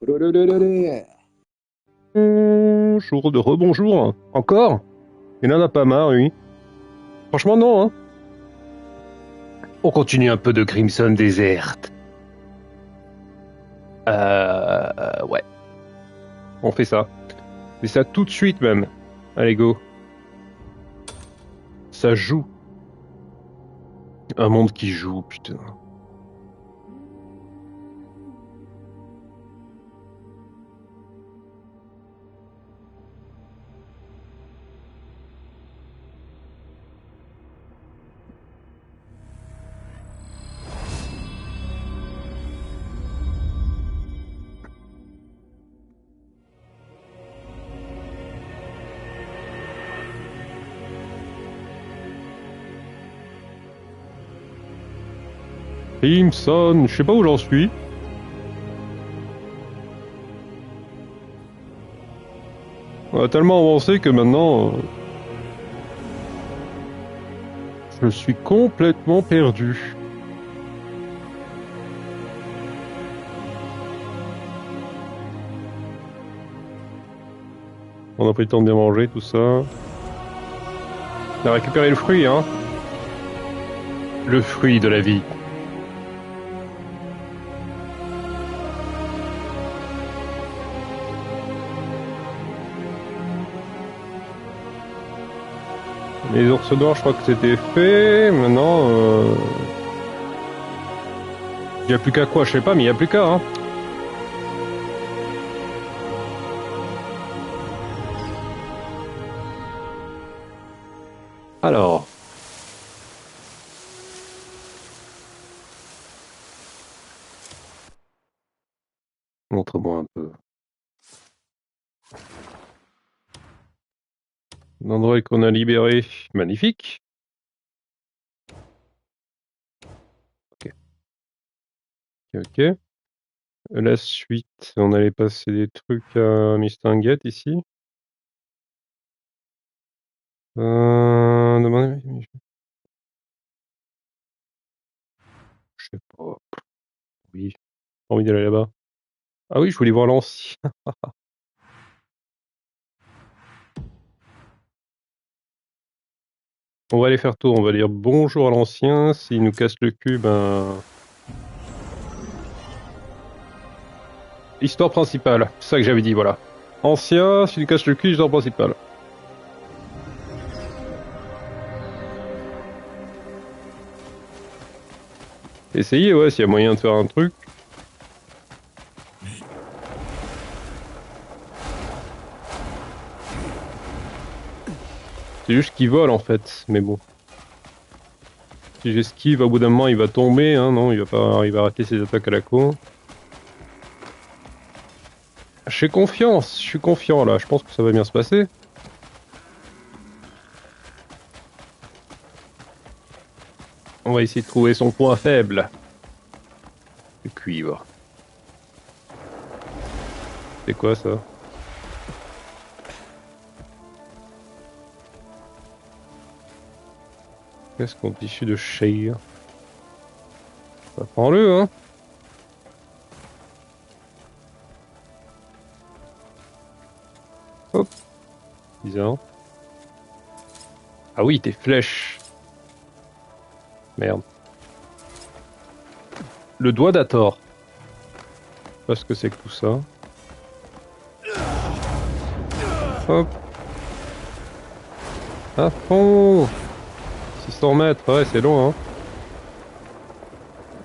Olololololé. Bonjour, de rebonjour. Encore? Il en a pas marre, lui. Franchement, non, hein. On continue un peu de Crimson Desert. Ouais. On fait ça. On fait ça tout de suite, même. Allez, go. Ça joue. Un monde qui joue, putain. Crimson, je sais pas où j'en suis. On a tellement avancé que maintenant, je suis complètement perdu. On a pris le temps de bien manger, tout ça. On a récupéré le fruit, hein. Le fruit de la vie. Les ours noirs, je crois que c'était fait. Maintenant, il n'y a plus qu'à quoi, je sais pas, mais il n'y a plus qu'à, hein. Alors, montre-moi un peu. L'endroit qu'on a libéré, magnifique. Ok, ok, ok. La suite, on allait passer des trucs à Mistinguett ici. Je sais pas. Oui, j'ai envie d'aller là-bas. Ah oui, je voulais voir l'ancien. On va aller faire tour, on va dire bonjour à l'ancien. S'il nous casse le cul, ben... Histoire principale, c'est ça que j'avais dit, voilà. Ancien, s'il nous casse le cul, histoire principale. Essayez, ouais, s'il y a moyen de faire un truc. C'est juste qu'il vole, en fait, mais bon. Si j'esquive, au bout d'un moment, il va tomber, hein, non, il va pas, il va arrêter ses attaques à la con. Je suis confiant, là, je pense que ça va bien se passer. On va essayer de trouver son point faible. Le cuivre. C'est quoi, ça? Qu'est-ce qu'on tissu de share? Bah, prends-le, hein. Hop, bizarre. Ah oui, tes flèches. Merde. Le doigt d'Ator. Je sais pas ce que c'est que tout ça. Hop. À fond. 600 mètres, ouais, c'est long, hein.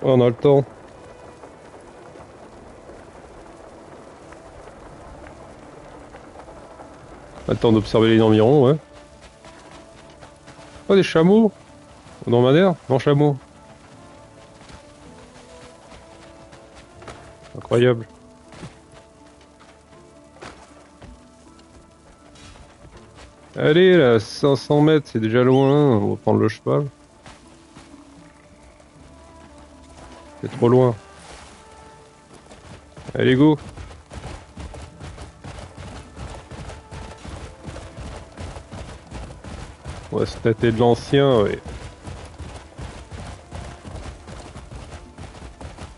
Ouais, on a le temps. On a le temps d'observer les environs, ouais. Oh, des chameaux. Dromadaire? Non, chameau. Incroyable. Allez, là, 500 mètres, c'est déjà loin. On va prendre le cheval. C'est trop loin. Allez, go. On va se tâter de l'ancien, ouais.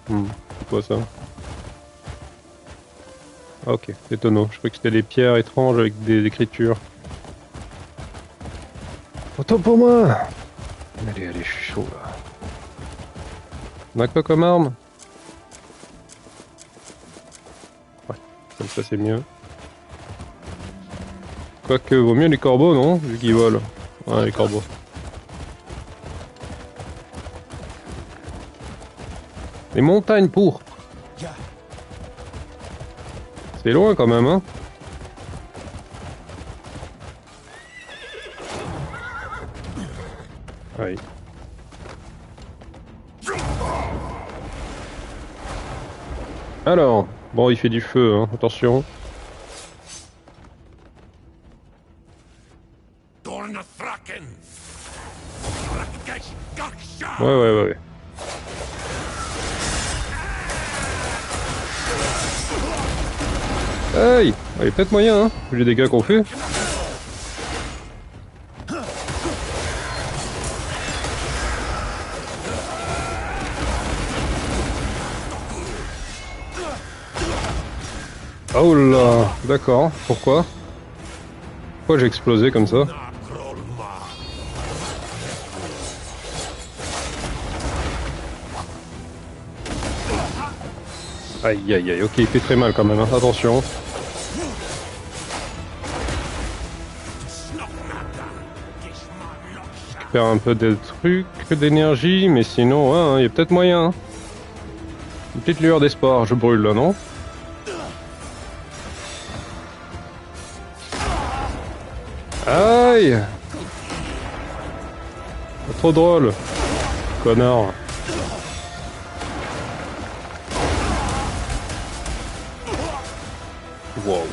C'est quoi ça? Ah ok, des tonneaux. Je croyais que c'était des pierres étranges avec des écritures. Autant pour moi. Allez, allez, je suis chaud là. On a quoi comme arme? Ouais, comme ça c'est mieux. Quoique, vaut mieux les corbeaux, non? Vu qu'ils volent. Ouais, les corbeaux. Les montagnes pourpres. C'est loin quand même, hein? Oui. Alors, bon, il fait du feu, hein. Attention. Ouais. Aïe! Il y a peut-être moyen, hein, vu les dégâts qu'on fait. Oh là! D'accord. Pourquoi? Pourquoi j'ai explosé comme ça? Aïe aïe aïe, ok, il fait très mal quand même, hein. Attention. Je récupère un peu de trucs, d'énergie, mais sinon, ouais, hein, il y a peut-être moyen. Hein. Une petite lueur d'espoir, je brûle là, non? Aïe! Trop drôle, connard. Wow.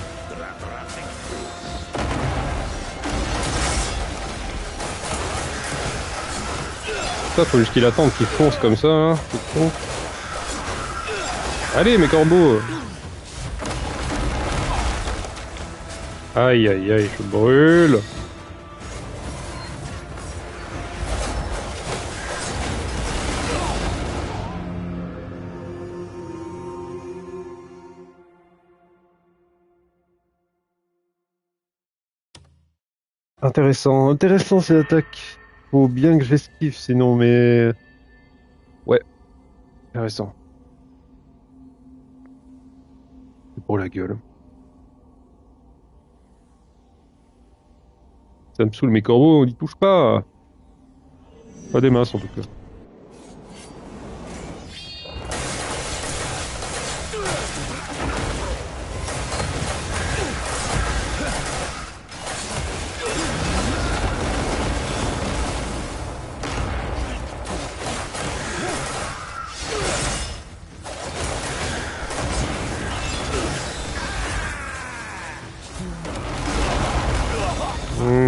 Ça, faut juste qu'il attende qu'il fonce comme ça, hein. C'est con. Allez, mes corbeaux! Aïe aïe aïe, je brûle! Intéressant ces attaques. Faut bien que j'esquive sinon, mais... Ouais, intéressant. C'est pour la gueule. Ça me saoule mes corbeaux, on n'y touche pas. Pas des masses en tout cas.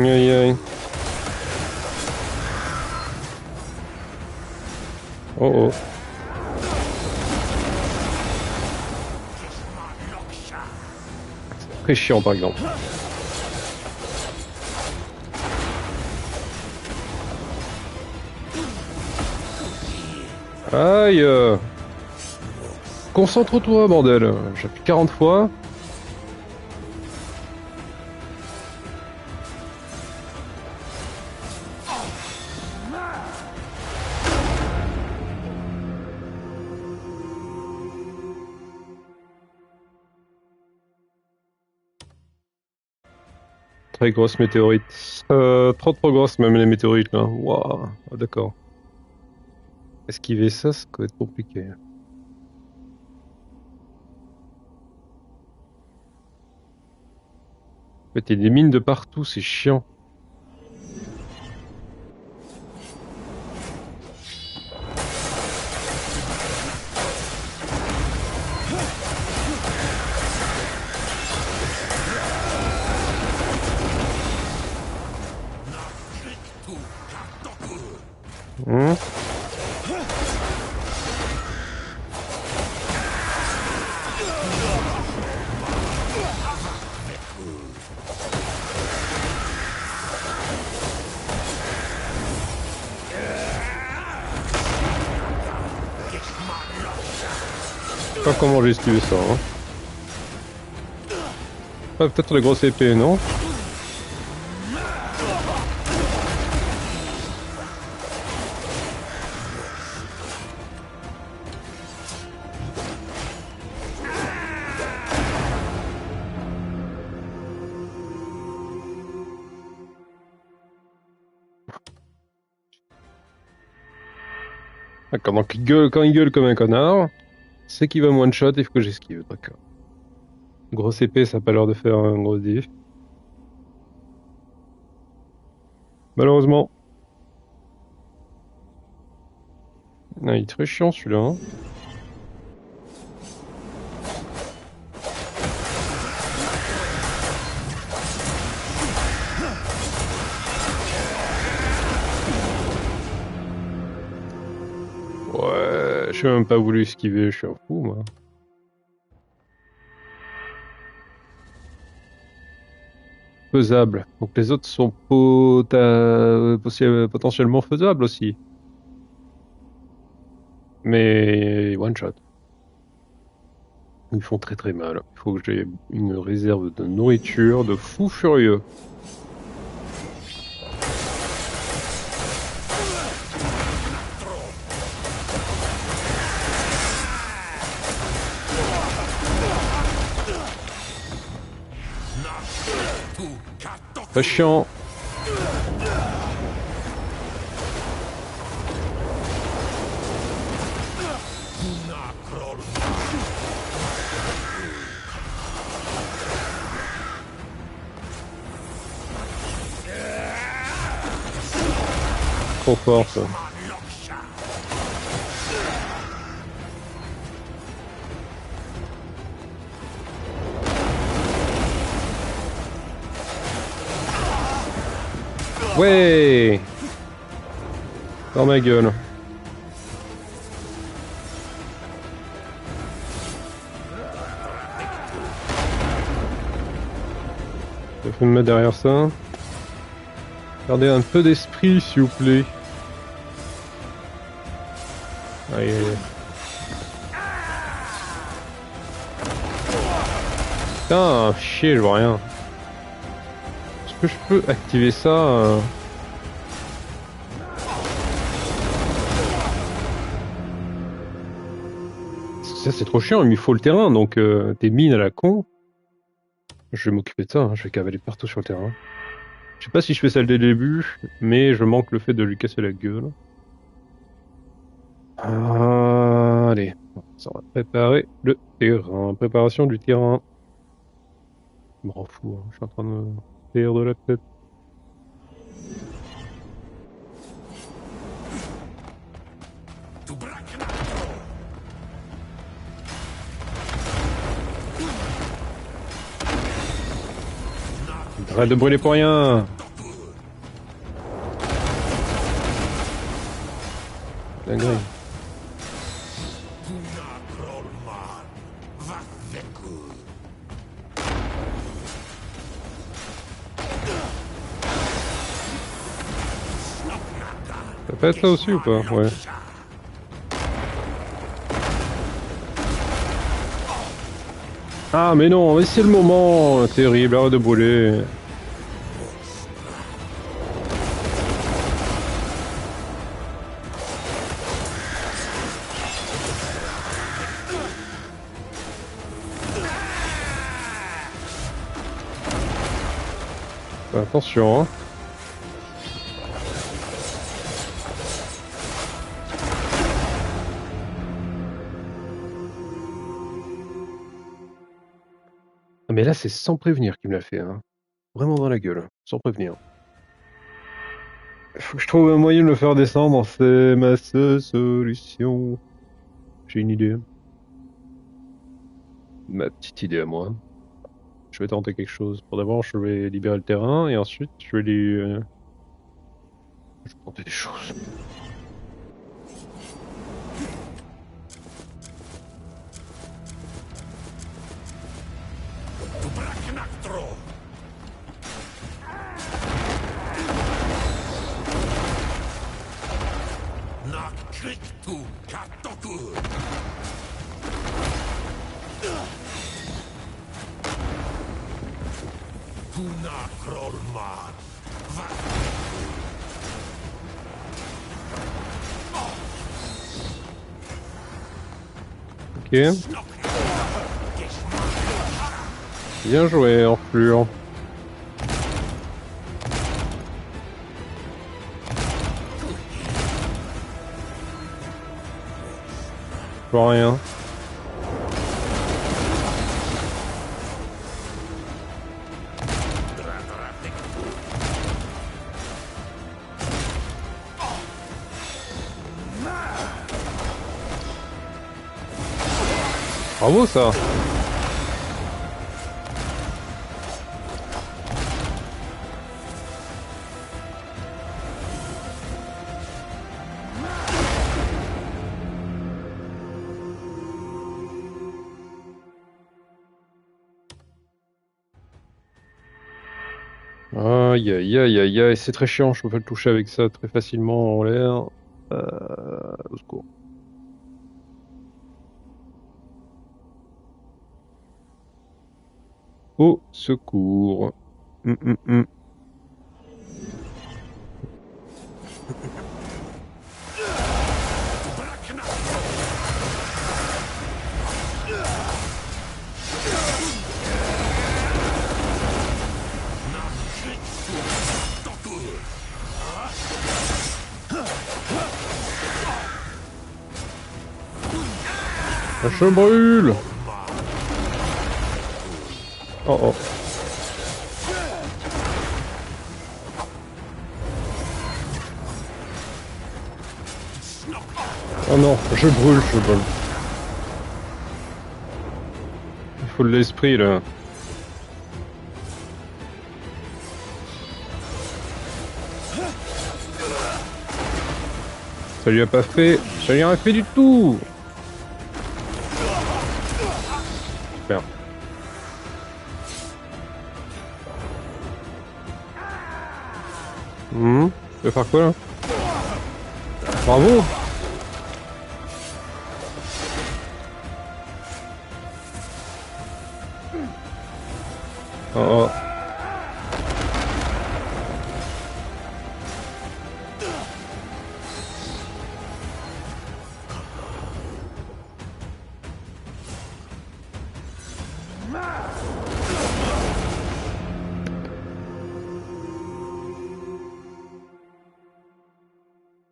Aïe aïe. Oh oh. Très chiant par exemple. Aïe. Concentre-toi bordel. J'appuie 40 fois. Très grosse météorite. Trop grosses même les météorites là. Waouh. Ah, d'accord. Esquiver ça, ça va être compliqué. En fait, il y a des mines de partout, c'est chiant. Hmm. Je sais pas comment j'ai esquivé ça. Hein. Ah, peut-être la grosse épée, non? Ah, quand il gueule comme un connard, c'est qu'il va me one-shot, il faut que j'esquive, d'accord. Grosse épée, ça a pas l'air de faire un gros diff. Malheureusement. Ah, il est très chiant celui-là, hein. Ouais, je n'ai même pas voulu esquiver, je suis un fou, moi. Faisable. Donc les autres sont potentiellement faisables aussi. Mais one shot. Ils font très très mal. Il faut que j'ai une réserve de nourriture de fou furieux. Très chiant. Trop fort ça. Ouais! Dans ma gueule. Je vais me mettre derrière ça. Gardez un peu d'esprit, s'il vous plaît. Allez, allez. Putain, chier, je vois rien. Est-ce que je peux activer ça Ça, c'est trop chiant, il me faut le terrain, donc tes mines à la con. Je vais m'occuper de ça, hein, je vais cavaler partout sur le terrain. Je sais pas si je fais ça dès le début, mais je manque le fait de lui casser la gueule. Allez, ça va préparer le terrain. Préparation du terrain. Je m'en fous, hein, je suis en train de me perdre la tête. Arrête de brûler pour rien. Dinguerie. Ça peut être là aussi ou pas? Ouais. Ah mais non, mais c'est le moment terrible, arrête de brûler. Attention, hein. Ah, mais là, c'est sans prévenir qu'il me l'a fait, hein. Vraiment dans la gueule, sans prévenir. Faut que je trouve un moyen de le faire descendre, c'est ma seule solution. J'ai une idée. Ma petite idée à moi. Je vais tenter quelque chose. Pour d'abord, je vais libérer le terrain et ensuite, je vais je vais tenter des choses. Ok. Bien joué, Enflure. Je vois rien. Bravo ça. Aïe aïe aïe aïe aïe, c'est très chiant, je peux pas le toucher avec ça très facilement en l'air. Au secours. Au secours. Hum. Je brûle. Oh oh. Oh non, je brûle. Il faut de l'esprit là. Ça lui a pas fait. Ça lui a rien fait du tout. Super. Tu vas faire quoi là? Bravo. Oh oh.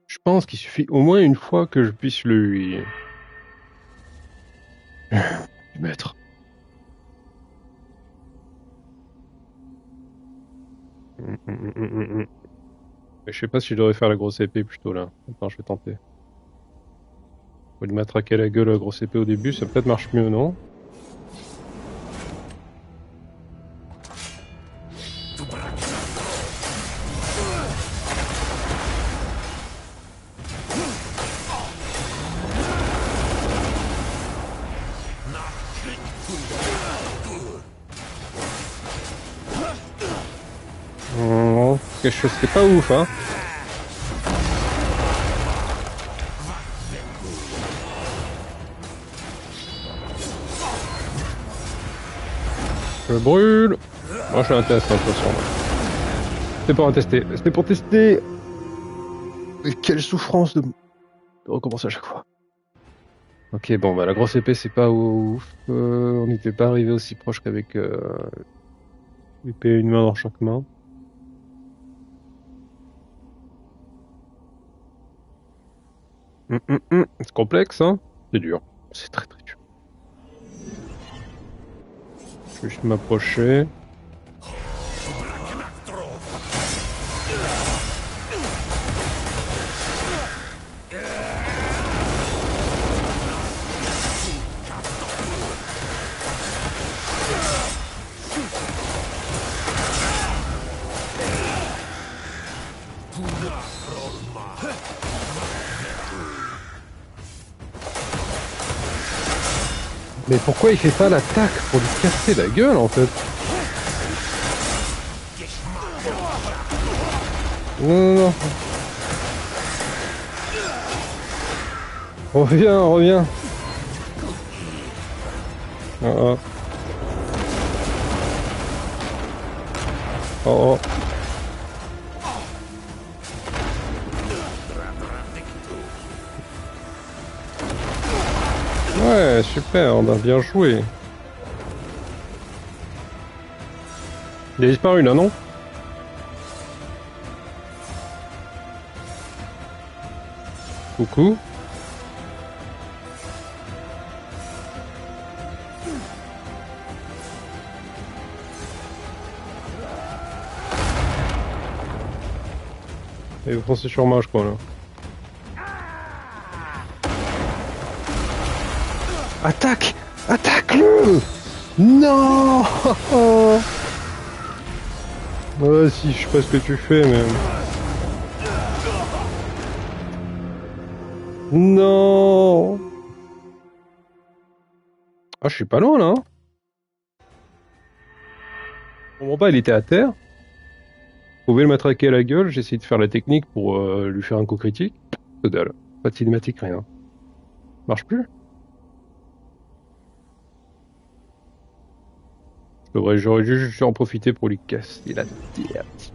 Je pense qu'il suffit au moins une fois que je puisse lui mettre. Mais je sais pas si je devrais faire la grosse épée plutôt là. Attends, je vais tenter. Faut lui matraquer la gueule à la grosse épée au début, ça peut-être marche mieux, non? Quelque chose, c'est pas ouf, hein. Je brûle. Moi, je fais un test, hein, de toute façon. C'était pour un tester. C'était pour tester. Et quelle souffrance de recommencer à chaque fois. Ok, bon, bah la grosse épée, c'est pas ouf. On n'était pas arrivé aussi proche qu'avec l'épée une main dans chaque main. C'est complexe, hein. C'est dur. C'est très très dur. Je vais juste m'approcher. Mais pourquoi il fait pas l'attaque pour lui casser la gueule en fait? Non. Reviens. Oh, oh. Ouais, super, on a bien joué. Il a disparu là, non? Coucou. Et vous foncez sur moi, je crois, là. Attaque! Attaque-le! Non! Ouais, si, je sais pas ce que tu fais, mais... Non! Ah, je suis pas loin, là. Hein. Mon pas, il était à terre. Vous pouvez le matraquer à la gueule. J'ai essayé de faire la technique pour lui faire un coup critique. Que dalle. Pas de cinématique, rien. Marche plus. J'aurais juste dû en profiter pour lui casser la tête.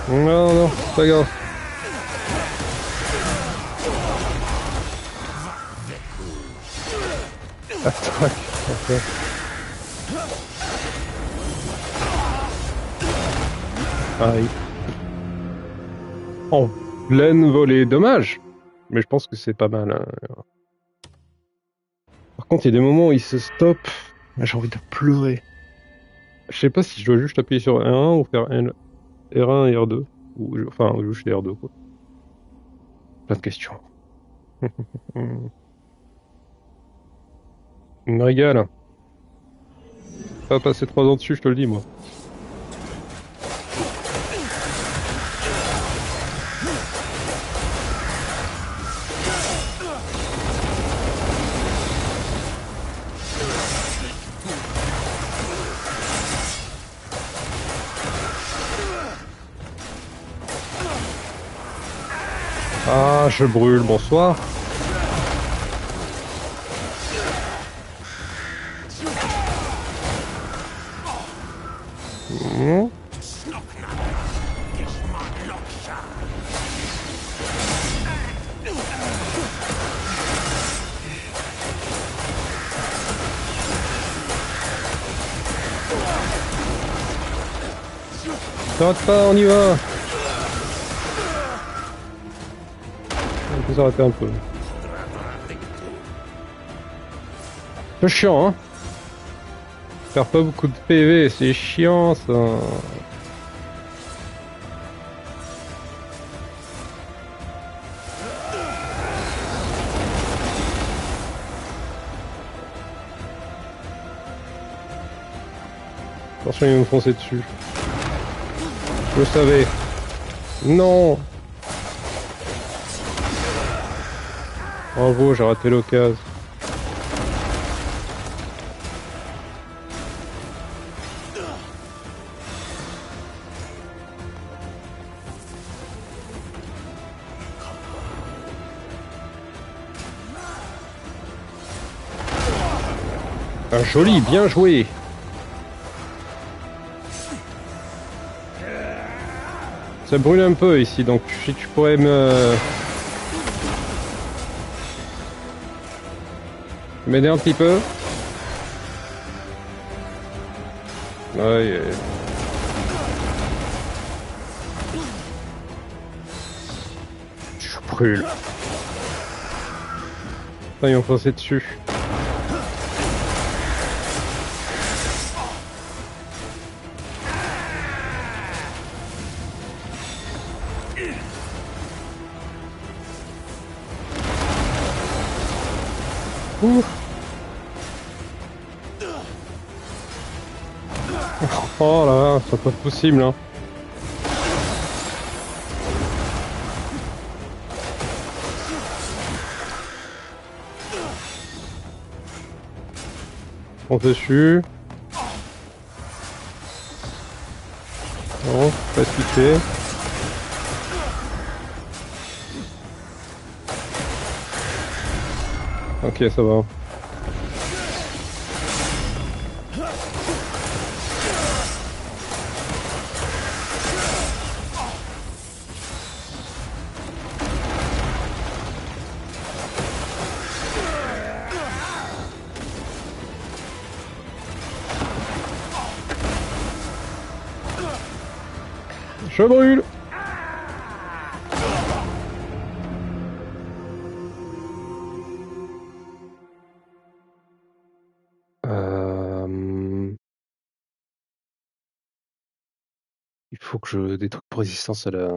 Non, non, c'est pas grave. Attaque. Okay. Aïe. En pleine volée, dommage. Mais je pense que c'est pas mal. Hein. Par contre, il y a des moments où il se stoppe. J'ai envie de pleurer. Je sais pas si je dois juste appuyer sur R1 ou faire L. R1 et R2. Ou, enfin, juste les R2, quoi. Plein de questions. Il me régale. Pas passer 3 ans dessus, je te le dis, moi. Ah, je brûle, bonsoir. Mmh. T'arrêtes pas, on y va. On peut s'arrêter un peu. C'est chiant, hein. Faire pas beaucoup de PV, c'est chiant, ça. Attention, ils vont me foncer dessus. Je le savais. Non. Bravo, j'ai raté l'occasion. Ah, joli, bien joué. Ça brûle un peu ici, donc si tu pourrais m'aider un petit peu. Ouais. Je brûle. Putain, ils ont foncé dessus. Ouf. Oh là là, c'est pas possible, hein. On dessus. Non, pas switché. Ok, ça va. Je brûle. Il faut que je des trucs pour résistance à la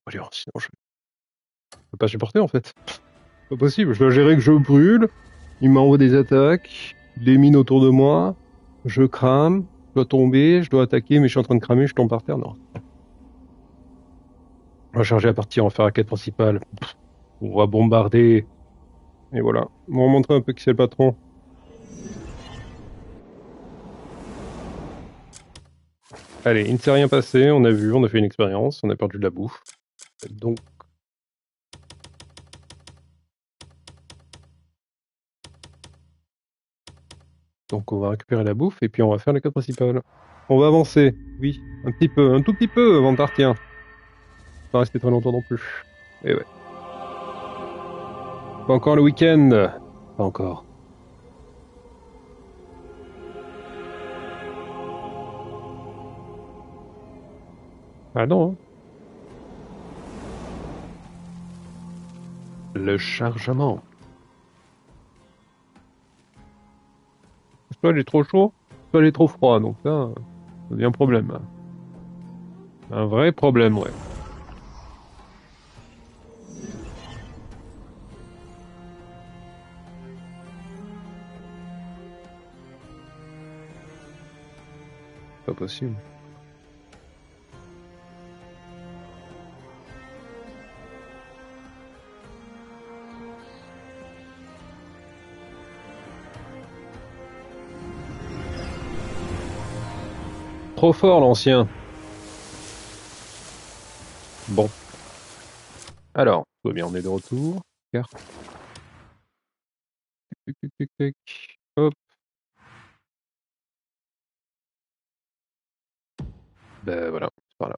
brûlure, sinon je peux pas supporter en fait. Pas possible, je dois gérer que je brûle, il m'envoie des attaques, des mines autour de moi, je crame, je dois tomber, je dois attaquer, mais je suis en train de cramer, je tombe par terre, non. On va charger à partir, on va faire la quête principale. On va bombarder, et voilà. On va montrer un peu qui c'est le patron. Allez, il ne s'est rien passé, on a vu, on a fait une expérience, on a perdu de la bouffe. Donc on va récupérer la bouffe et puis on va faire la quête principale. On va avancer, oui, un petit peu, un tout petit peu avant de partir. Pas rester très longtemps non plus. Et ouais. Pas encore le week-end. Pas encore. Ah non, hein. Le chargement. Soit il est trop chaud, soit il est trop froid, donc ça devient un problème. Un vrai problème, ouais. Pas possible. Trop fort l'ancien. Bon. Alors, tout va bien, on est de retour. Carte. Tic, tic, tic, tic, tic. Hop. Ben voilà, c'est par là.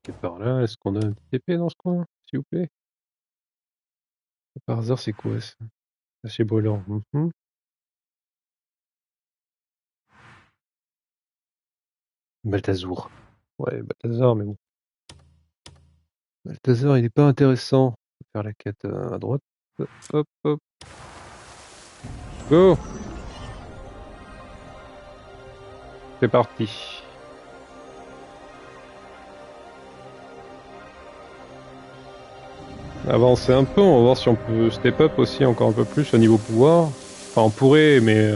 C'est par là. Est-ce qu'on a un petit épée dans ce coin, s'il vous plaît? Par hasard, c'est quoi ça? Acier brûlant. Balthazar. Ouais, Balthazar, mais bon. Balthazar, il est pas intéressant. On va faire la quête à droite. Hop, hop, hop. Go! C'est parti. Avancer un peu, on va voir si on peut step up aussi encore un peu plus au niveau pouvoir. Enfin, on pourrait, mais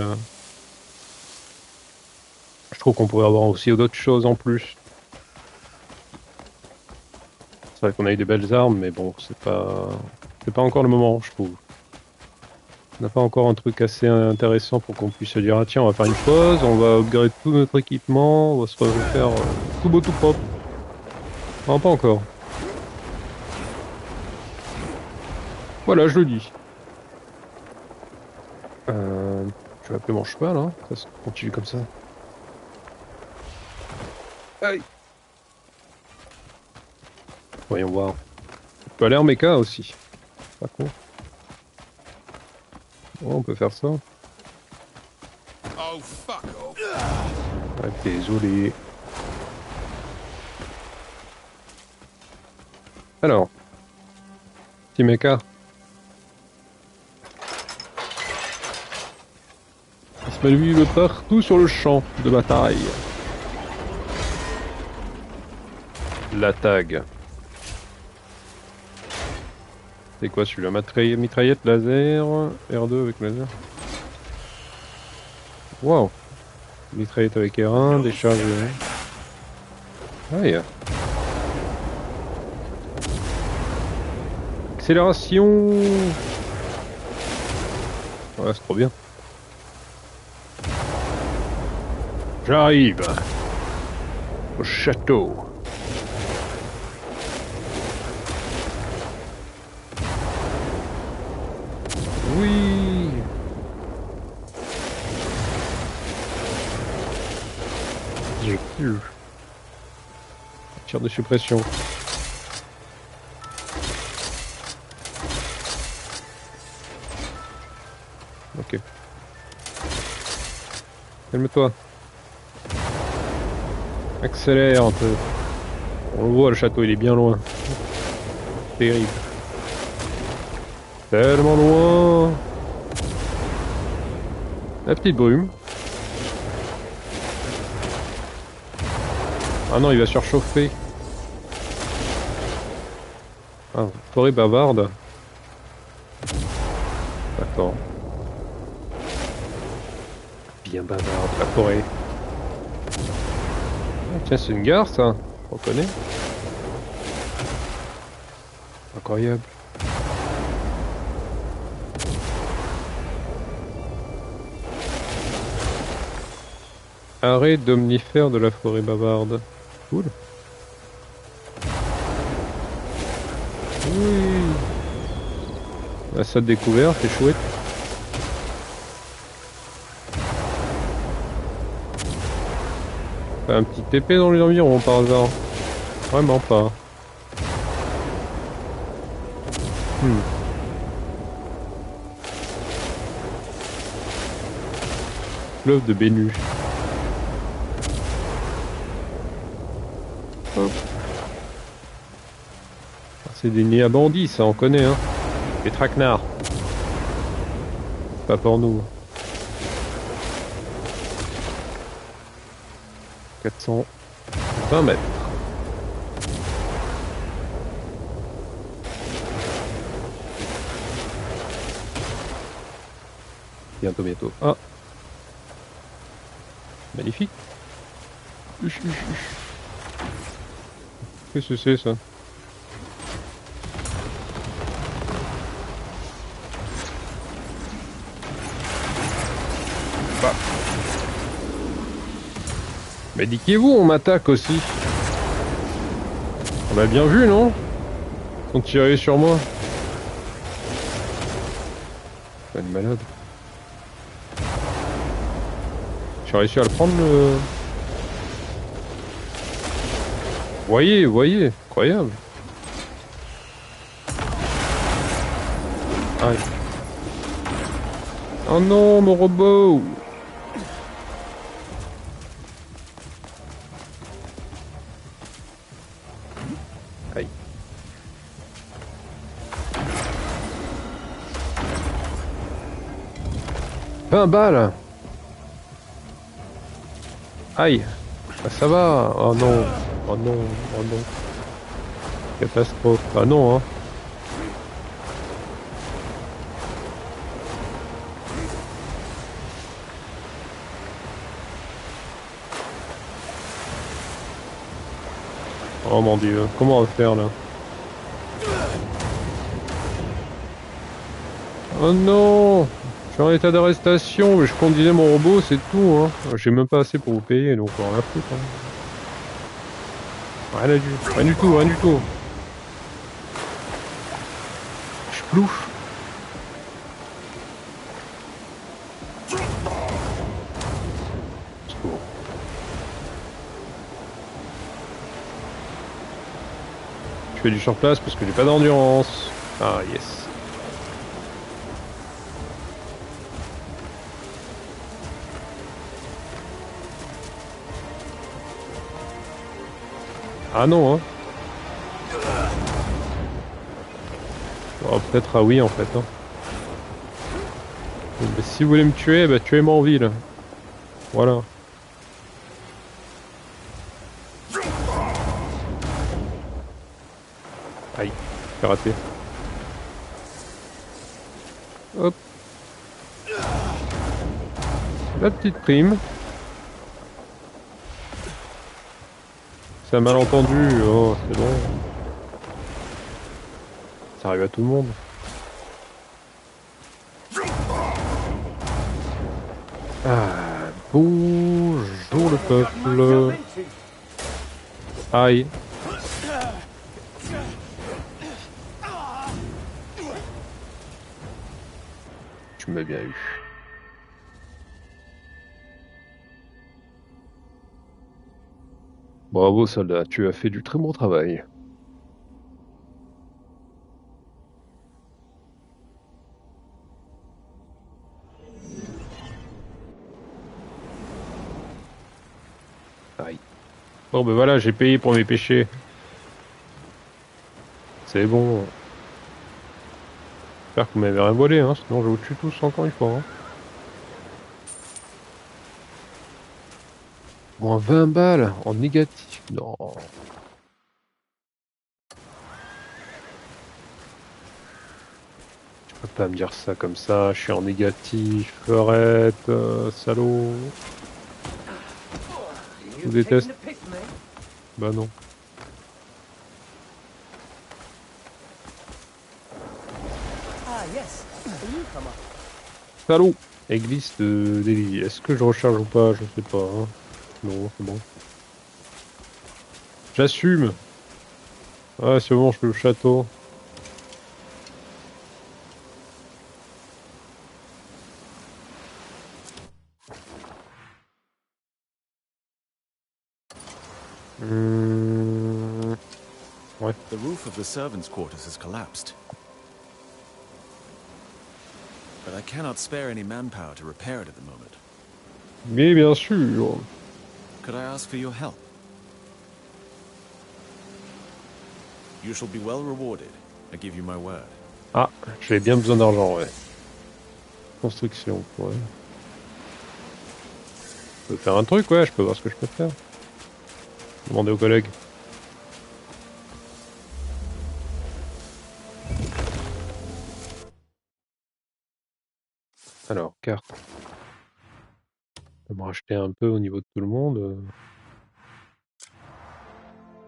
je trouve qu'on pourrait avoir aussi d'autres choses en plus. C'est vrai qu'on a eu des belles armes, mais bon, c'est pas encore le moment, je trouve. On n'a pas encore un truc assez intéressant pour qu'on puisse se dire ah tiens, on va faire une pause, on va upgrade tout notre équipement, on va se refaire tout beau tout propre. Non, pas encore. Voilà, je le dis. Je vais appeler mon cheval, hein. Ça continue comme ça. Aïe. Voyons voir. On peut aller en méca aussi. Pas con. Oh, on peut faire ça. Oh, fuck off. Ah, désolé. Alors. Petit méca. Il se met lui partout sur le champ de bataille. La tag. C'est quoi celui-là? Mitraillette laser. R2 avec laser. Wow. Mitraillette avec R1, décharge. Aïe. Accélération. Ouais, c'est trop bien. J'arrive. Au château. Oui. J'ai pu. Tir de suppression. Ok. Calme-toi. Accélère un peu. On le voit, le château, il est bien loin. Terrible. Tellement loin. La petite brume. Ah non, il va surchauffer. Ah, forêt bavarde. Attends. Bien bavarde, la forêt. Ah, tiens, c'est une gare, ça. Je reconnais. Incroyable. Arrêt d'omnifères de la forêt bavarde. Cool. Oui. La salle découverte, c'est chouette. Pas un petit TP dans les environs par hasard. Vraiment pas. Fleuve de Bénu. Hop. C'est des nids à bandits, ça on connaît, hein. Des traquenards. Pas pour nous. 420 mètres. Bientôt, bientôt. Ah. Magnifique. Qu'est-ce que c'est ça? Bah. Mais niquez-vous, on m'attaque aussi. On l'a bien vu, non? Ils sont tirés sur moi. C'est une malade. J'ai réussi à le prendre le... Voyez, voyez, incroyable. Aïe. Oh non, mon robot. Aïe. Un balles. Aïe. Ah, ça va. Oh non. Oh non. Oh non. Catastrophe. Ah non, hein. Oh mon dieu. Comment on va faire là? Oh non. Je suis en état d'arrestation, mais je conduisais mon robot, c'est tout, hein. J'ai même pas assez pour vous payer, donc rien à foutre, hein. Rien du tout, rien du tout. Je plouffe. Je fais du surplace parce que j'ai pas d'endurance. Ah yes. Ah non, hein. Oh, peut-être ah oui en fait, hein. Mais si vous voulez me tuer, bah tuez-moi en ville. Voilà. Aïe, j'ai raté. Hop. La petite prime. C'est un malentendu. Oh, c'est bon. Ça arrive à tout le monde. Ah, bonjour le peuple. Aïe. Tu m'as bien eu. Bravo soldat, tu as fait du très bon travail. Aïe. Bon ben voilà, j'ai payé pour mes péchés. C'est bon. J'espère que vous m'avez rien volé, hein, sinon je vous tue tous encore une fois. Hein. Moins 20 balles en négatif. Non. Tu peux pas me dire ça comme ça, je suis en négatif. Arrête, salaud. Je vous déteste. Bah non. Salaud. Église d'Élie. Est-ce que je recharge ou pas? Je sais pas. Hein. Non, c'est bon. J'assume. Ah, c'est bon, je fais le château. Ouais. The roof of the servants' quarters has collapsed. But I cannot spare any manpower to repair it at the moment. Mais bien sûr. Could I ask for your help? You shall be well rewarded. I give you my word. Ah, j'ai bien besoin d'argent, ouais. Construction, ouais. Je peux faire un truc, ouais, je peux voir ce que je peux faire. Demander aux collègues. Alors, carte. Je vais me racheter un peu au niveau de tout le monde.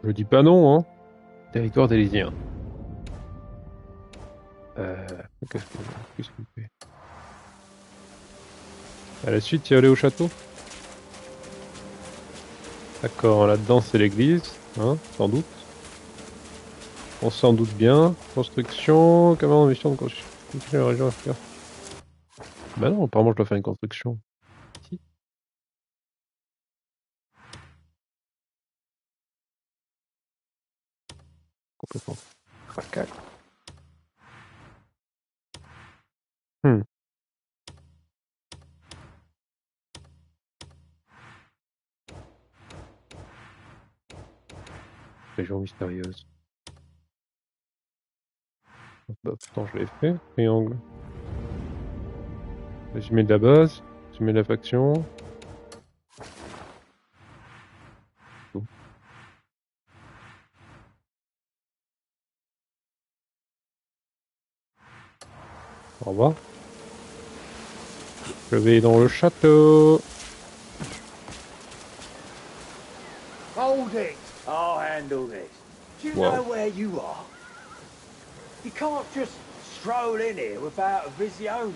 Je dis pas non, hein. Territoire d'Élysien. Qu'est-ce qu'on fait? À la suite, y aller au château? D'accord, là-dedans c'est l'église, hein, sans doute. On s'en doute bien. Construction, comment mission de construction la région à faire. Bah non, apparemment je dois faire une construction. Si. Complètement. Cracal. Hmm. Région mystérieuse. Bah, pourtant je l'ai fait. Triangle. Résumé de la base. Résumé de la faction. Tout. Au revoir. Je vais dans le château. Hold it! I'll handle this. Do you know where you are? You can't just stroll in here without a visione.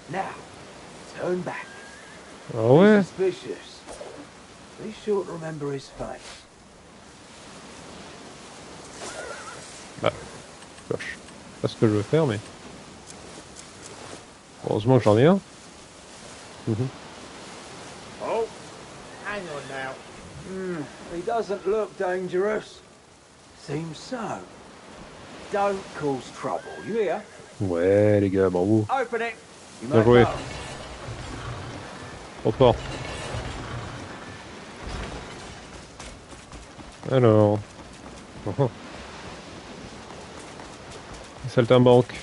Now, turn back. Ah ouais. He's suspicious. Be sure to remember his face. Bah, je sais pas ce que je veux faire, mais... Heureusement que j'en ai un. Oh, hang on now. He doesn't look dangerous. Seems so. Don't cause trouble, you hear? Ouais, les gars, bravo. Open it. You Bien may joué. go. Trop fort. Alors... Oh. Saltimbanque.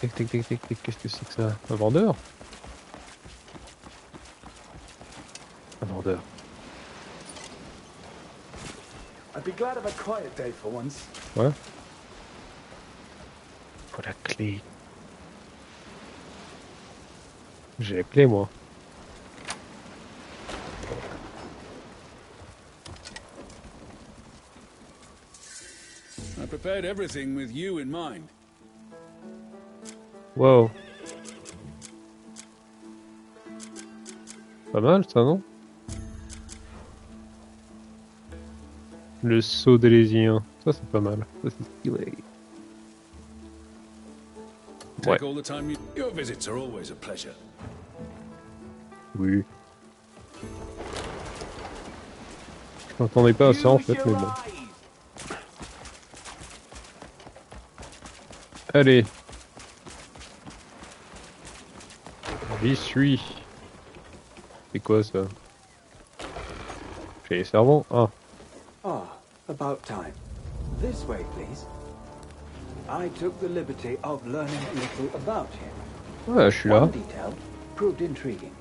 Tic tic tic tic tic, qu'est-ce que c'est que ça? Un vendeur? Un vendeur. I'd be glad of a quiet day for once. Ouais. Faut la clé. J'ai la clé, moi. I prepared everything with you in mind. Wow. Pas mal, ça, non? Le saut d'Élésien. Ça c'est pas mal. Ça c'est stylé. Take all the time you... Your visits are always a pleasure. Oui. Je m'attendais pas à ça en fait, mais bon. Allez. J'y suis. C'est quoi ça? J'ai les servants. Ah. Ah, about time. This way, please. I took the liberty of learning a little about him. Ouais, je suis là. One detail proved intriguing.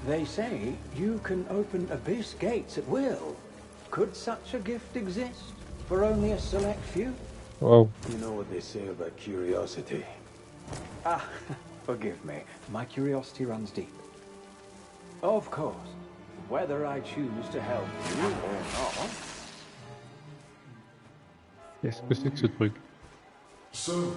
They say you can open abyss gates at will. Could such a gift exist for only a select few? Wow. You know what they say about curiosity. Ah, forgive me. My curiosity runs deep. Of course, whether I choose to help you or not. Qu'est-ce que c'est que ce truc? So,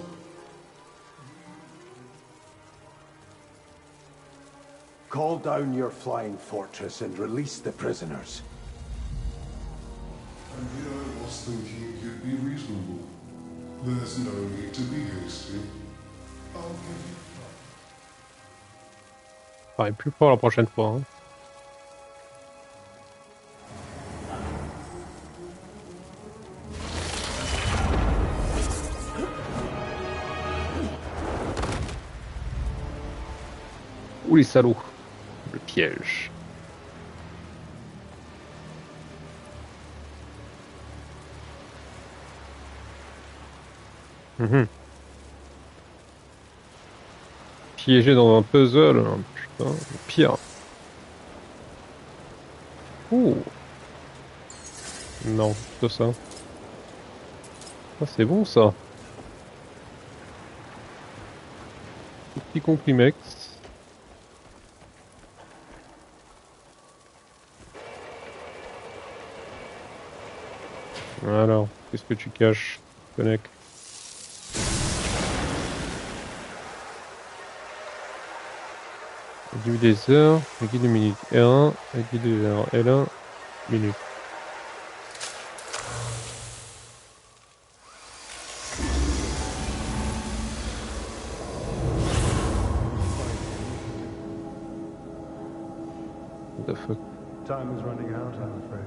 Call down your flying fortress and release the prisoners. and here I was thinking you'd be reasonable. There's no need to be hasty. I'll give you time. Pareil, plus fort la prochaine fois. Hein. Ouh les salauds. Le piège. Piégé dans un puzzle. Hein, putain, le pire. Ouh. Non, c'est ça. Ah, c'est bon ça. Petit comprimex. Alors, qu'est-ce que tu caches, Connect? Guide des heures, guide des minutes R1, guide des heures L1, minute. What the fuck? Time is running out, I'm afraid.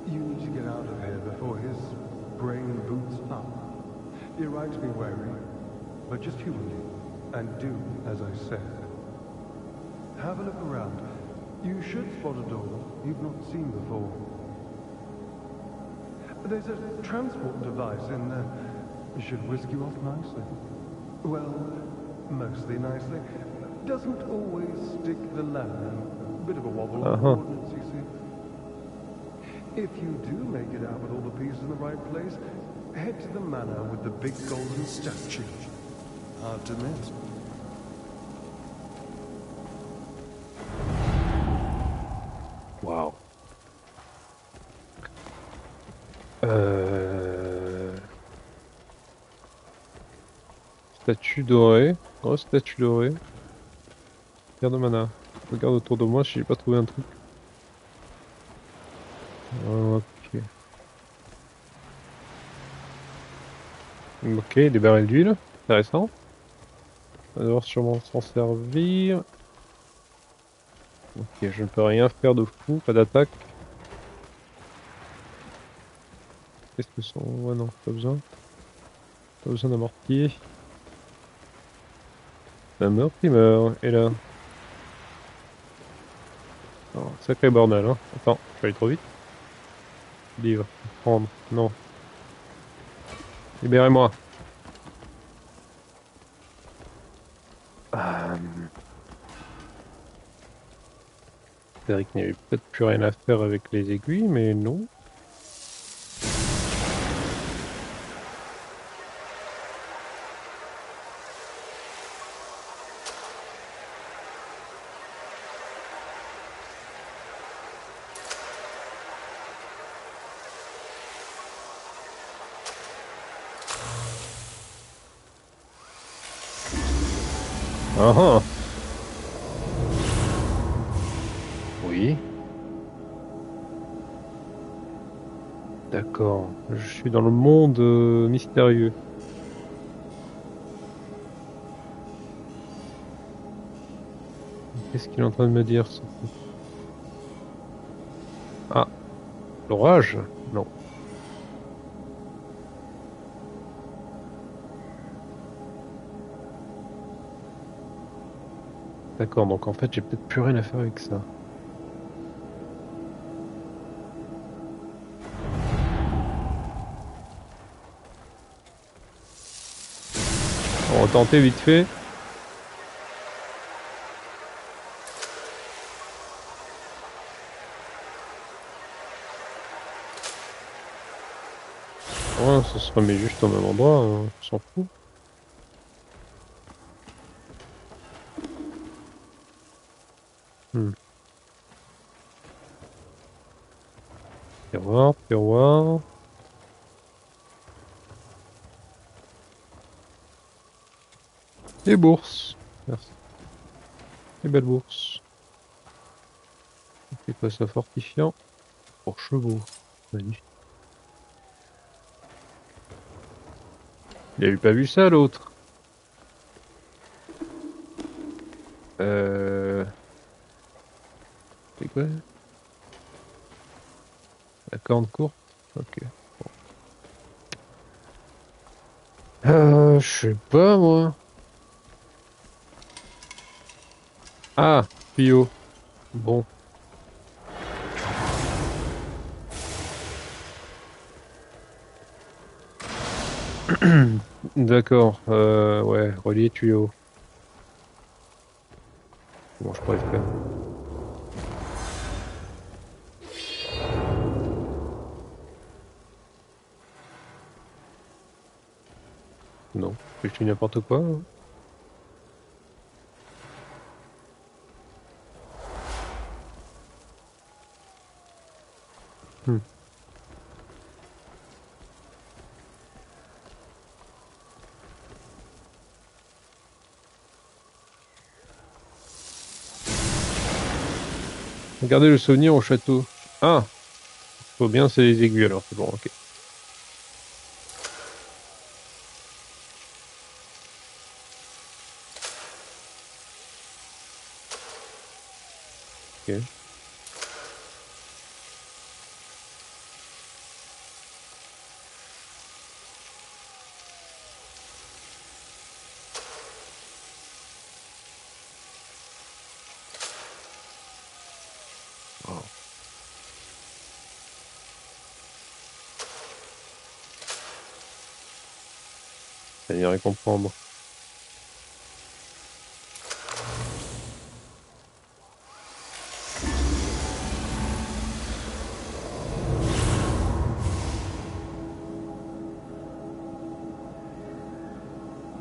You need to get out of here before his brain boots up. You're right to be wary, but just humanly, and do as I said. Have a look around. You should spot a door you've not seen before. There's a transport device in there. It should whisk you off nicely. Well, mostly nicely. Doesn't always stick the landing. Bit of a wobble on coordinates, you see. If you do make it out with all the pieces in the right place, head to the manor with the big golden statue. Hard to miss. Wow. Statue dorée. Grosse statue dorée. Garde mana. Regarde autour de moi si j'ai pas trouvé un truc. Ok. Ok, des barils d'huile. Intéressant. On va devoir sûrement s'en servir. Ok, je ne peux rien faire de fou. Pas d'attaque. Qu'est-ce que sont... Ouais non, pas besoin. Pas besoin d'un mortier. Un meurtre, et là. Oh, sacré bordel, hein. Attends, je vais aller trop vite. Livre, prendre, non. Libérez-moi. C'est vrai qu'il n'y avait peut-être plus rien à faire avec les aiguilles, mais non. Ah ah. Oui. D'accord, je suis dans le monde mystérieux. Qu'est-ce qu'il est en train de me dire ce coup? Ah, l'orage? Non. D'accord, donc en fait j'ai peut-être plus rien à faire avec ça. On va tenter vite fait. Ouais, ça se remet juste au même endroit, hein, on s'en fout. Tiroir, tiroir. Et bourses. Merci. Et belle bourse. C'est quoi ça, fortifiant? Pour chevaux. Magnifique. Il a eu pas vu ça l'autre. C'est quoi? La corne courte? Ok. Je sais pas moi. Ah, tuyau. Bon. D'accord. Ouais, relier tuyau. Bon, je pourrais le faire. Non, je fais n'importe quoi, hein. Hmm. Regardez le souvenir au château. Ah, faut bien, c'est les aiguilles alors, c'est bon, ok. Ok. Oh. Ça y rien comprendre.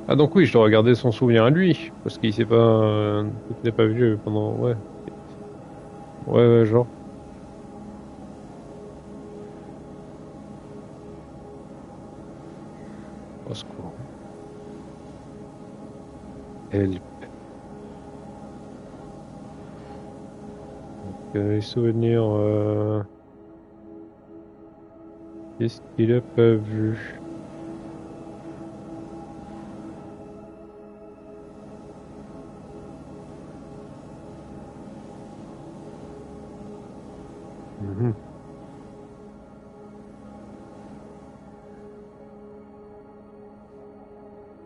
Ah donc oui, je dois regarder son souvenir à lui, parce qu'il s'est pas... il n'a pas vu pendant... Ouais. Ouais, ouais, genre. Au secours. Help. Les souvenirs... Qu'est-ce qu'il a pas vu? Mhm.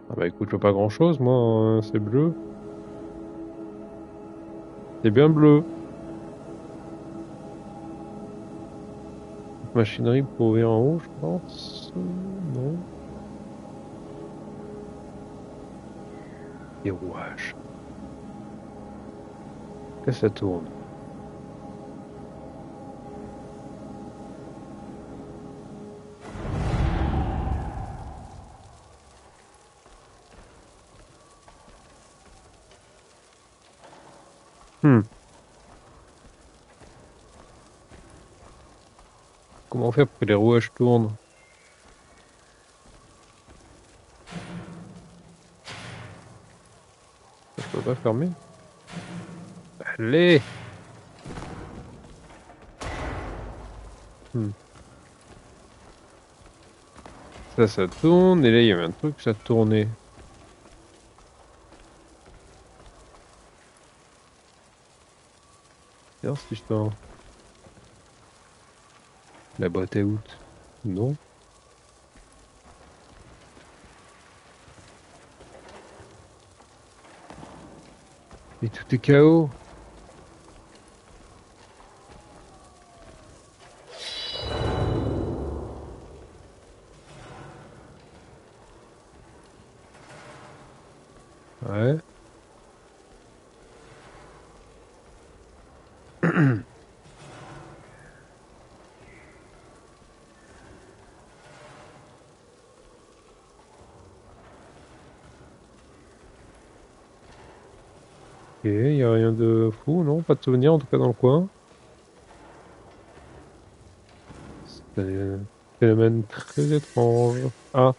Ah bah écoute, je vois pas grand-chose, moi, hein, c'est bleu. C'est bien bleu. Machinerie pour ouvrir en haut, je pense. Non. Et rouages. Que ça tourne. Comment faire pour que les rouages tournent? Je peux pas fermer. Allez! Ça tourne, et là il y avait un truc, ça tournait. C'est cette histoire. La boîte à out. Non. Et tout est chaos. Ouais. Ok, y a rien de fou, non? Pas de souvenir en tout cas dans le coin. C'est un phénomène très étrange. Ah,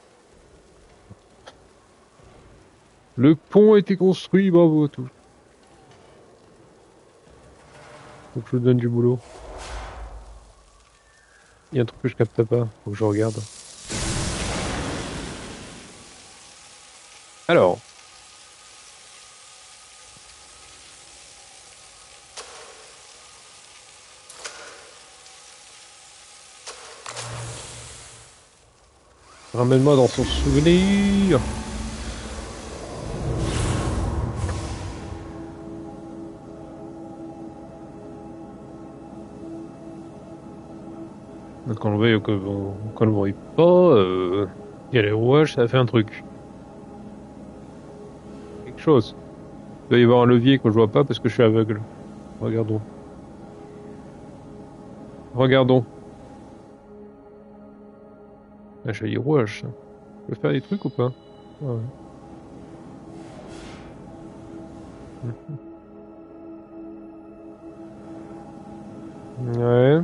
le pont a été construit, bravo à tous. Faut que je vous donne du boulot. Il y a un truc que je capte pas, faut que je regarde. Alors. Ramène-moi dans son souvenir. Quand on le voit, quand on le voit pas, il y a les rouages, ça a fait un truc. Quelque chose. Il doit y avoir un levier que je vois pas parce que je suis aveugle. Regardons. Regardons. Ah, j'ai les rouages. Je peux faire des trucs ou pas? Ah ouais. Ouais.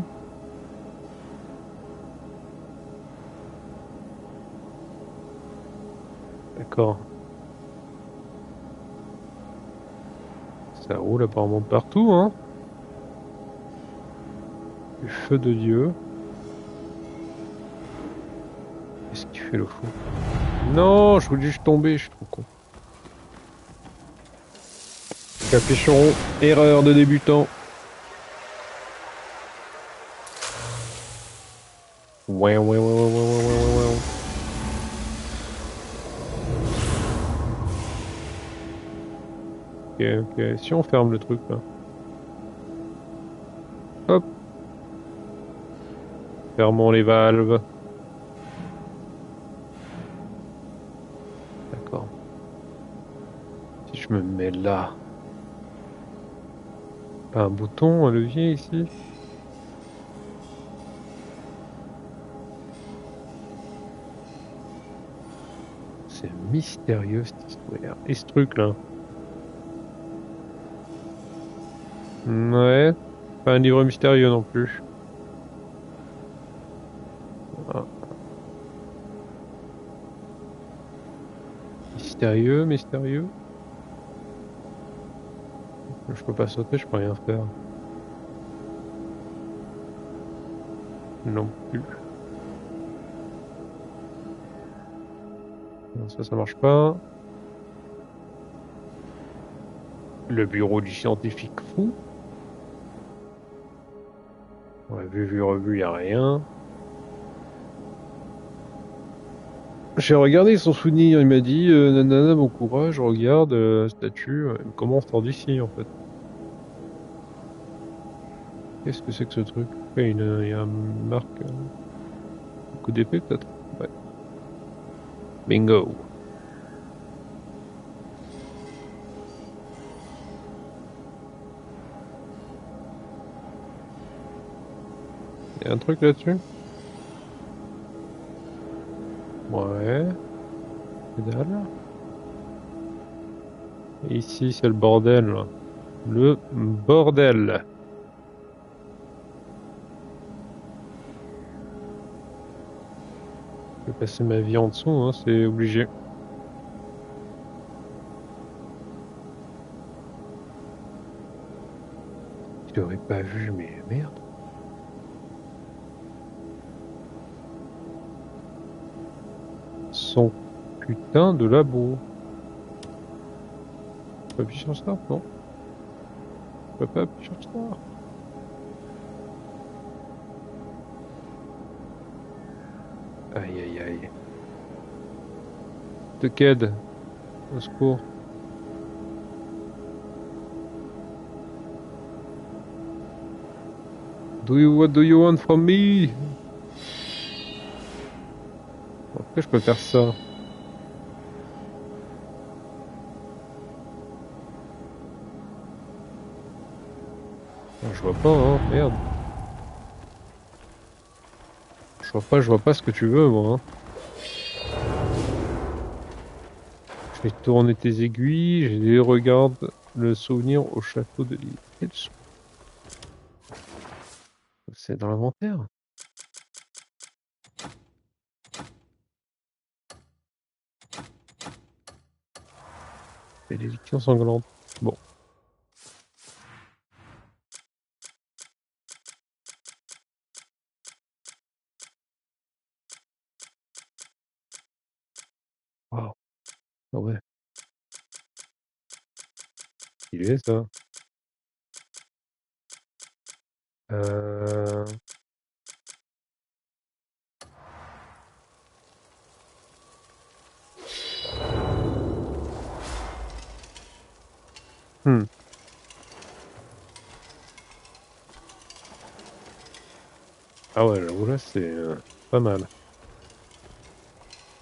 D'accord. Ça roule apparemment partout, hein. Du feu de Dieu. Qu'est-ce qu'il fait le fou? Non, je vous dis, je suis tombé, je suis trop con. Capuchon, erreur de débutant. Ouais, ouais, ouais, ouais, ouais, ouais, ouais, ouais. Ok, ok. Si on ferme le truc là. Hop. Fermons les valves. D'accord. Si je me mets là. Pas un bouton, un levier ici. C'est mystérieux cette histoire. Et ce truc là. Ouais. Pas un livre mystérieux non plus. Ah. Mystérieux, mystérieux. Je peux pas sauter, je peux rien faire. Non plus. Non, ça marche pas. Le bureau du scientifique fou. Ouais, vu, revu, y a rien. J'ai regardé son souvenir, il m'a dit nanana, bon courage, regarde, statue. Comment on sort d'ici en fait? Qu'est-ce que c'est que ce truc? Ouais, il y a une marque. Un coup d'épée peut-être? Ouais. Bingo. Il y a un truc là-dessus? Ouais. Que dalle. Et ici, c'est le bordel. Là. Le bordel. Je vais passer ma vie en dessous, hein, c'est obligé. Je l'aurais pas vu, mais merde. son putain de labo. Je peux appuyer sur ça? Non. Je peux pas appuyer sur ça. Aïe aïe aïe. De quête. Au secours. What do you want from me? Après je peux faire ça. Je vois pas, hein, merde. Je vois pas ce que tu veux, moi. Hein. Je vais tourner tes aiguilles, je regarde le souvenir au château de l'île. C'est dans l'inventaire. Bénédiction sanglante. Bon. Waouh. Ah ouais. Il est ça. Euh... Hmm. Ah ouais, j'avoue là c'est pas mal.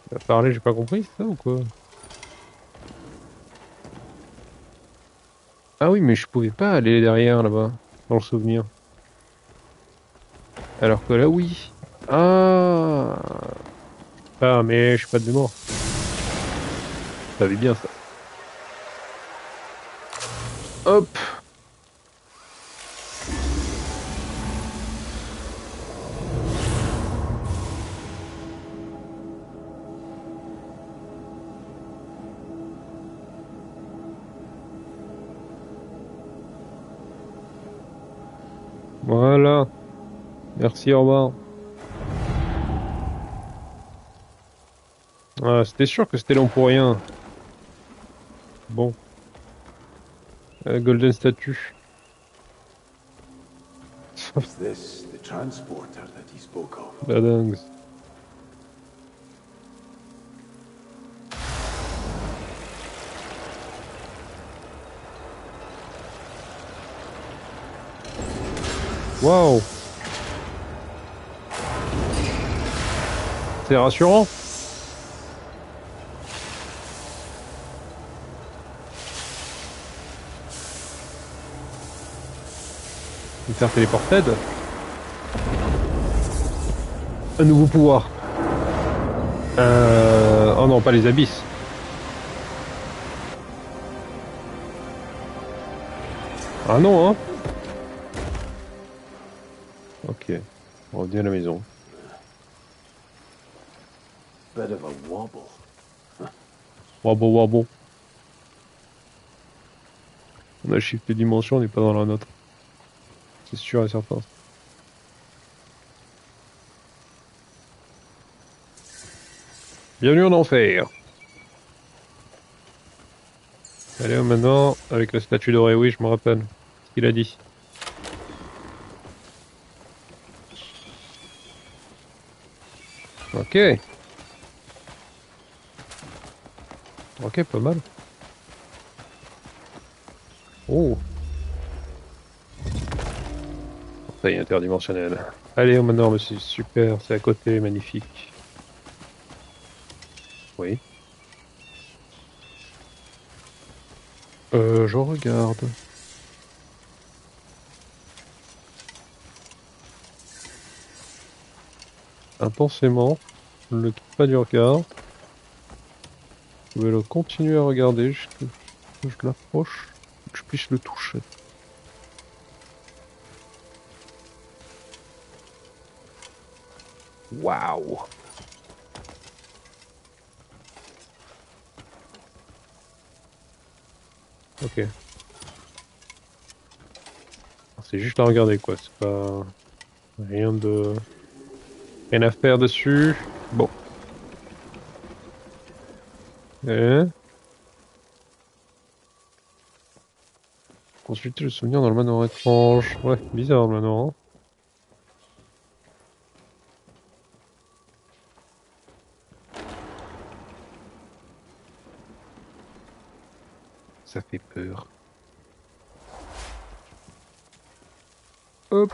Tu vas parler, j'ai pas compris, c'est ça ou quoi? Ah oui, mais je pouvais pas aller derrière là-bas, dans le souvenir. Alors que là, oui. Ah, ah mais je suis pas de mémoire. Ça avait bien ça. Hop. Voilà. Merci, au revoir. Ah, c'était sûr que c'était long pour rien. Bon. Golden Statue. Is this the transporter that he spoke of? La dingue. Waouh. C'est rassurant. Une faire téléported. Un nouveau pouvoir. Oh non, pas les abysses. Ah non, hein. Ok. On revient à la maison. Bit of a wobble. Wabo wabo. On a shift de dimension, on n'est pas dans la nôtre. C'est sûr et certain. Bienvenue en enfer. Allez, maintenant, avec la statue dorée, oui, je me rappelle ce qu'il a dit. Ok. Ok, pas mal. Oh. Portail interdimensionnel. Allez, maintenant, monsieur, super, c'est à côté, magnifique. Oui. Je regarde. Intensément. Je ne le quitte pas du regard. Je vais le continuer à regarder jusqu'à ce que je l'approche, que je puisse le toucher. Waouh! Ok. C'est juste à regarder quoi, c'est pas... Rien à faire dessus. Bon. Eh. Consulter le souvenir dans le manoir étrange. Ouais, bizarre le manoir. Hein. Ça fait peur. Hop.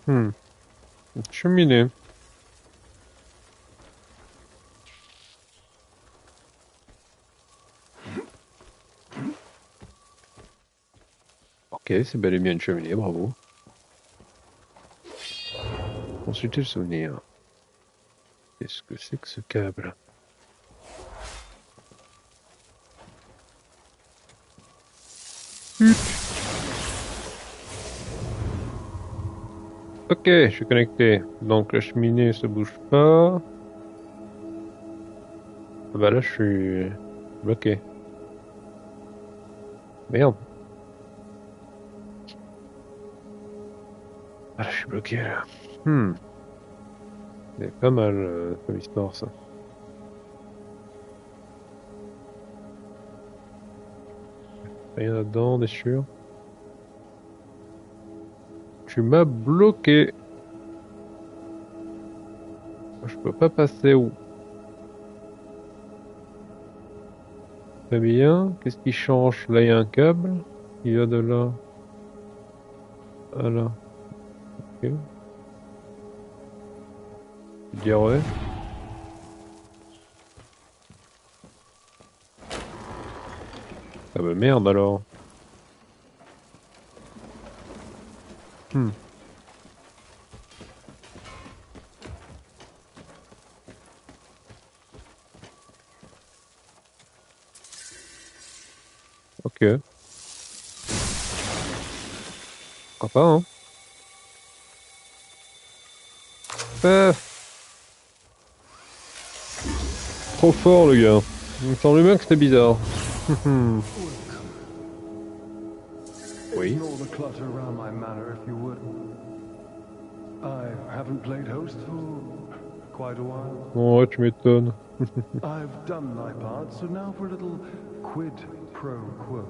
Une cheminée. Ok, c'est bel et bien une cheminée, bravo. Consulter le souvenir. Qu'est-ce que c'est que ce câble? Ok, je suis connecté. Donc la cheminée se bouge pas. Ah bah là je suis bloqué. Merde. Ah là je suis bloqué là. C'est pas mal comme histoire ça. Rien là-dedans, des sûr. Tu m'as bloqué. Je peux pas passer où? Très bien. Qu'est-ce qui change? Là il y a un câble. Il va de là à là. Ok. Je dirais. Ah bah merde alors. Ok. Pourquoi pas, hein. Trop fort le gars. Il me semble bien que c'était bizarre. Oui. Ignore the clutter around my manor if you would. I haven't played host for quite a while. Ouais, tu m'étonnes. I've done my part, so now for a little quid pro quo.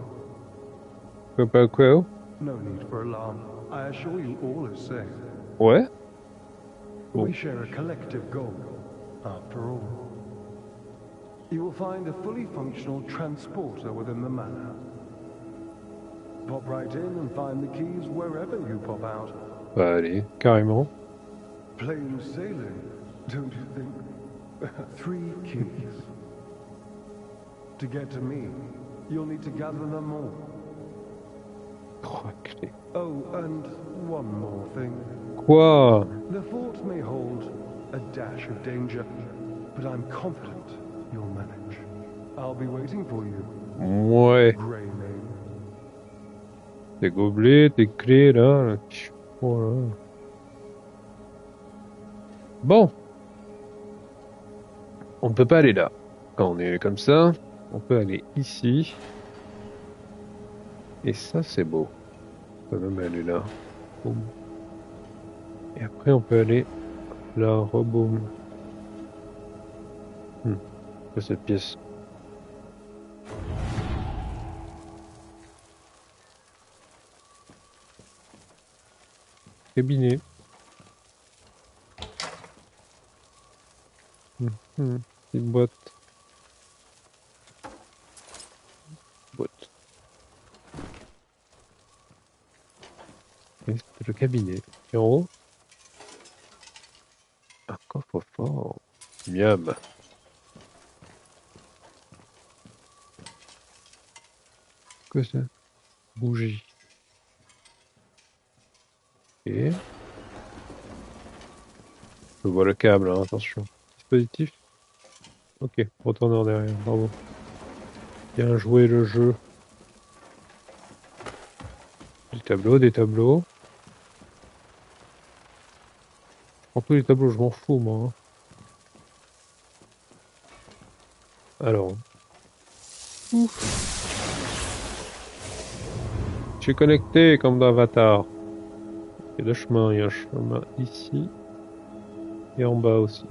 Quoi? No need for alarm. I assure you all is safe. Ouais. We share a collective goal, after all. You will find a fully functional transporter within the manor. Pop right in and find the keys wherever you pop out. Bah allez, carrément. Plain sailing, don't you think? 3 keys. To get to me, you'll need to gather them all. 3 clés. Oh, and one more thing. Quoi? The fort may hold a dash of danger, but I'm confident you'll manage. I'll be waiting for you, Ouais. Greymane. Tes gobelets, tes clés là. Voilà. Bon. On ne peut pas aller là. Quand on est comme ça, on peut aller ici. Et ça c'est beau. On peut même aller là. Boum. Et après on peut aller là, reboum. C'est cette pièce. Cabinet. Petite boîte. Et c'est le cabinet. Et en haut, un coffre-fort. Miam. Que ça? Bougie. Et je vois le câble, hein, attention. Dispositif. Ok, retourneur derrière, bravo. Bien joué le jeu. Des tableaux, des tableaux. En tous les tableaux, je m'en fous, moi. Alors. Ouf. Je suis connecté comme d'Avatar. Il y a deux chemins. Il y a un chemin ici. Et en bas aussi.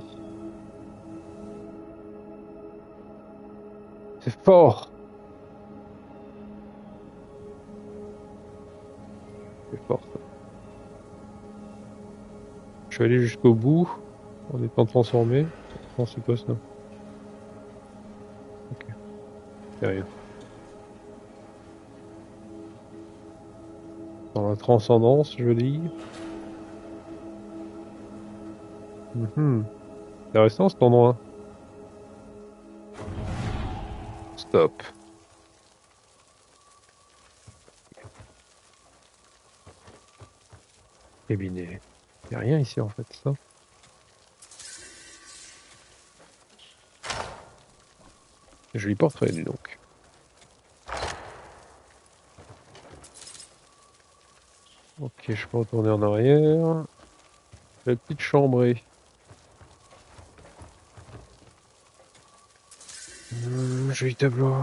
C'est fort. C'est fort ça. Je suis allé jusqu'au bout en étant transformé. Non, c'est pas ça. Ok. C'est rien. Dans la transcendance, je lis. Intéressant cet endroit. Stop. Cabinet. Y'a rien ici en fait, ça. Joli portrait, dis donc. Ok, je peux retourner en arrière. La petite chambrée. Joli tableau.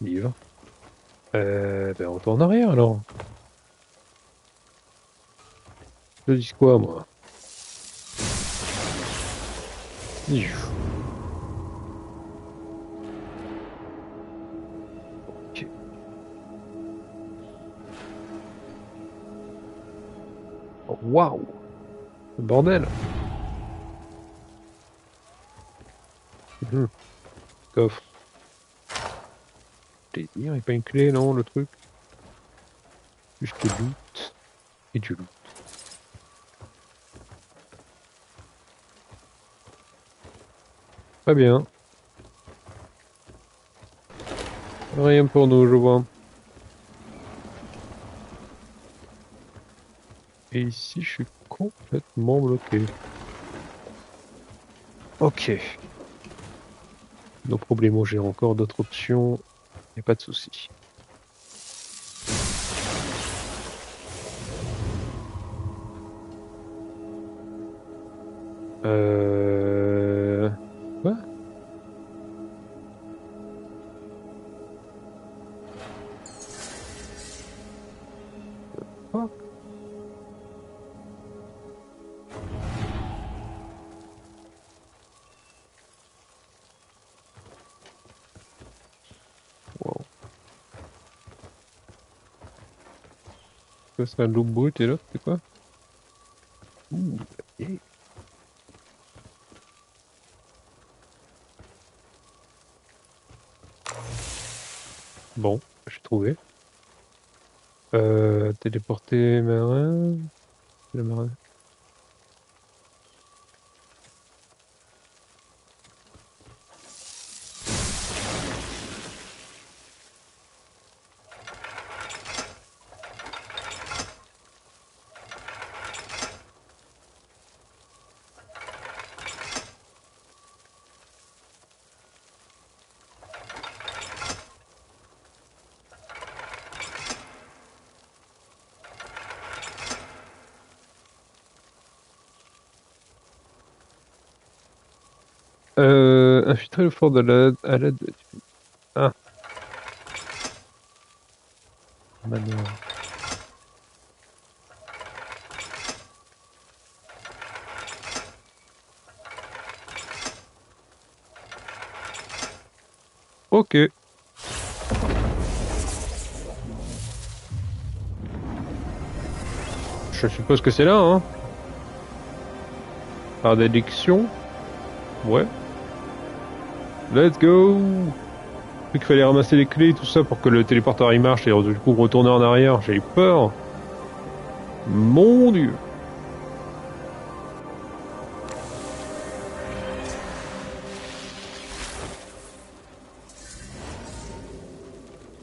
Livre. Ben on retourne en arrière alors. Je dis quoi moi? Ok. Oh, waouh! Le bordel! Coffre. Plaisir, et pas une clé, non, le truc? Juste du loot. Et du loot. Très bien. Rien pour nous, je vois. Et ici, je suis complètement bloqué. Ok. Nos problèmes, j'ai encore d'autres options. Y a pas de souci. Quoi? Quoi? Wow. C'est un loup brut et l'autre, c'est quoi? Ouh, yeah. Bon, j'ai trouvé. Téléporter marin. Le marin. Infiltrer le fort de à l'aide de... Ah. Manoir. Ok. Je suppose que c'est là, hein. Par déduction. Ouais. Let's go! Vu qu'il fallait ramasser les clés et tout ça pour que le téléporteur il marche et du coup retourner en arrière, j'ai eu peur. Mon Dieu!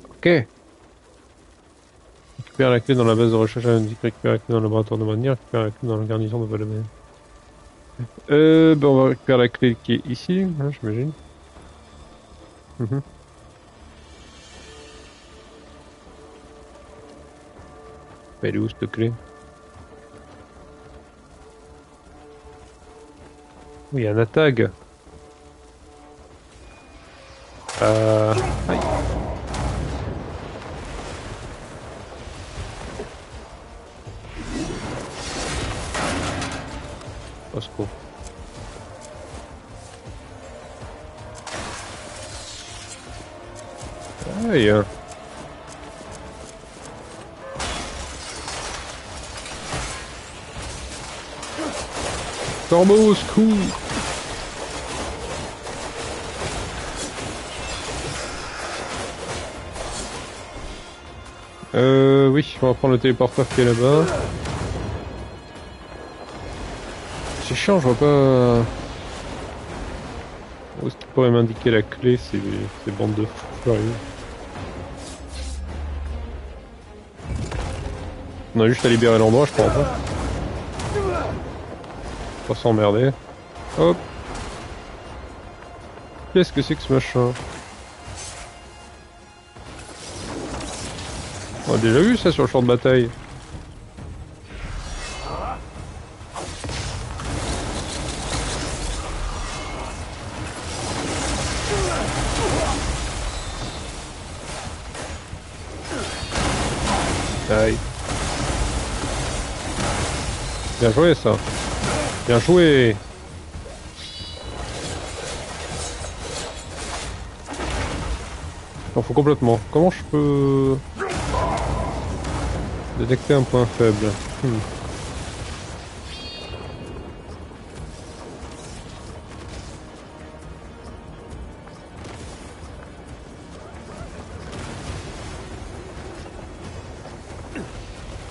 Ok. Récupère la clé dans la base de recherche indique, récupère la clé dans le laboratoire de manière, récupère la clé dans la garnison de Valomène. Ben on va récupérer la clé qui est ici, hein, j'imagine. Elle est où cette clé? Oui, il y a un tag. Aïe. Au secours. Aïe. Corbeau au secours. Oui, on va prendre le téléporteur qui est là-bas. C'est chiant, je vois pas... Où est-ce qu'il pourrait m'indiquer la clé, ces bandes de fous furieux. On a juste à libérer l'endroit, je crois pas. Pas s'emmerder. Hop. Qu'est-ce que c'est que ce machin? On a déjà vu ça sur le champ de bataille. Aïe. Bien joué ça. Bien joué. Il faut complètement. Comment je peux détecter un point faible?